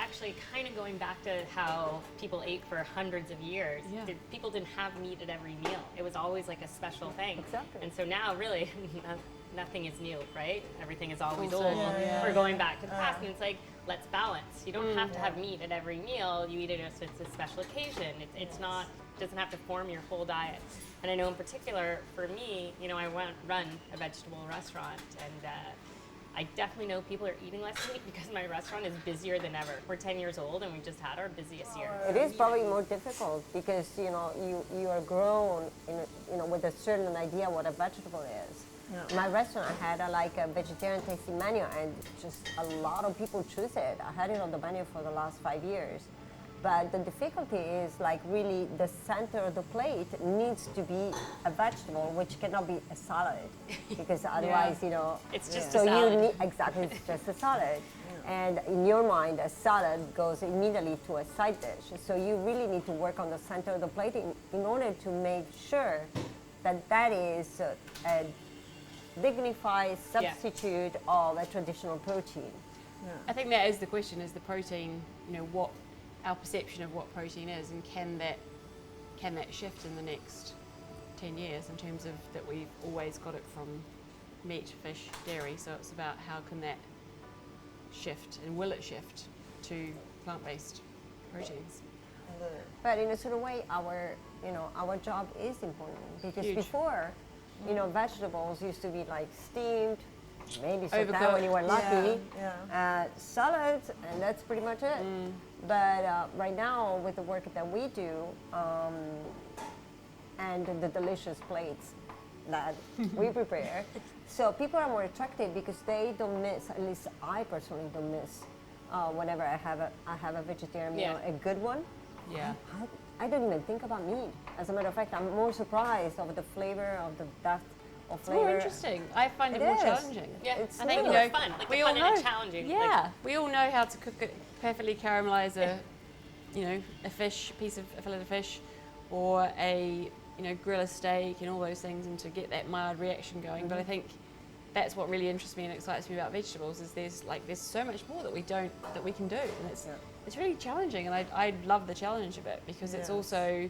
actually kind of going back to how people ate for hundreds of years. Yeah. People didn't have meat at every meal. It was always like a special thing. Exactly. And so now, really, nothing is new, right? Everything is always Also, old. yeah. We're going back to the past, and it's like, let's balance. You don't have to have meat at every meal. You eat it as it's a special occasion. It's not, doesn't have to form your whole diet. And I know in particular, for me, you know, I run a vegetable restaurant, and I definitely know people are eating less meat because my restaurant is busier than ever. We're 10 years old, and we just had our busiest year. It is probably more difficult because you are grown with a certain idea what a vegetable is. Yeah. My restaurant had a vegetarian tasting menu, and just a lot of people choose it. I had it on the menu for the last 5 years. But the difficulty is really the center of the plate needs to be a vegetable, which cannot be a salad, because otherwise, It's just so a salad. you need, exactly, it's just a salad. And in your mind, a salad goes immediately to a side dish. So you really need to work on the center of the plate in order to make sure that is a dignified substitute of a traditional protein. I think that is the question: is the protein, what our perception of what protein is, and can that shift in the next 10 years in terms of that we've always got it from meat, fish, dairy. So it's about how can that shift, and will it shift to plant-based proteins? But in a certain way, our job is important, because Huge. before, vegetables used to be like steamed, maybe sometimes Overcooked. when you were lucky, Yeah. salads, and that's pretty much it. But right now, with the work that we do, and the delicious plates that we prepare, so people are more attracted because they don't miss, at least I personally don't miss, whenever I have a vegetarian meal, a good one. Yeah. I don't even think about meat. As a matter of fact, I'm more surprised of the flavor, of the depth of It's flavor. more interesting. I find it, It more is. challenging. Yeah, It's I think really it's fun. Like we the all fun know. and challenging. Yeah, Like, we all know how to cook it perfectly, caramelize a fillet of fish, or grill a steak and all those things, and to get that mild reaction going. But I think that's what really interests me and excites me about vegetables, is there's so much more that we can do, and it's really challenging, and I love the challenge of it, because it's also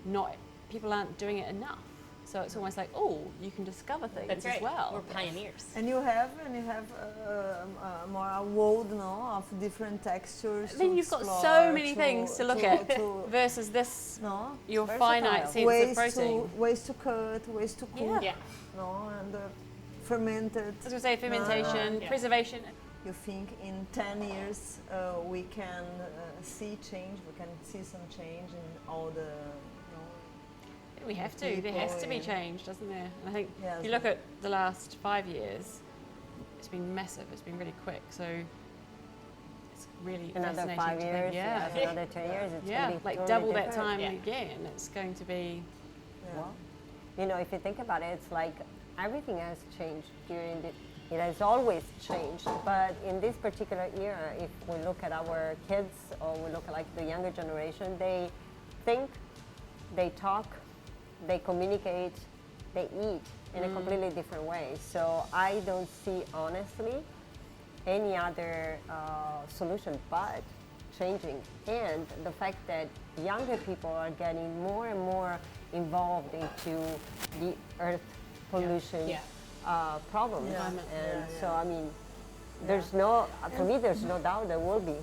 not, people aren't doing it enough. So it's almost like, you can discover things that's right. as well. We're pioneers. And you have more a world of different textures. Then to you've got explore, so many things to look at to versus this, no, your versatile. finite sense of protein. ways to cut, ways to cook. Yeah. No, and fermented. I was going to say fermentation, Yeah. preservation. You think in 10 years we can see change? We can see some change in all the. We have to. There has to be change, doesn't there? And I think Yes. if you look at the last 5 years, it's been massive. It's been really quick. So it's really Another fascinating 5 to years, think, yeah. another 10 years, it's Yeah, going to be like totally double that different. time Yeah. again. It's going to be. Well, if you think about it, it's like everything has changed it has always changed, but in this particular era, if we look at our kids, or we look at the younger generation, they think, they talk, they communicate, they eat in a completely different way. So I don't see, honestly, any other solution but changing. And the fact that younger people are getting more and more involved into the earth pollution problem. Yeah. And Yeah, so, yeah. I mean, there's no, for me, there's no doubt there will be.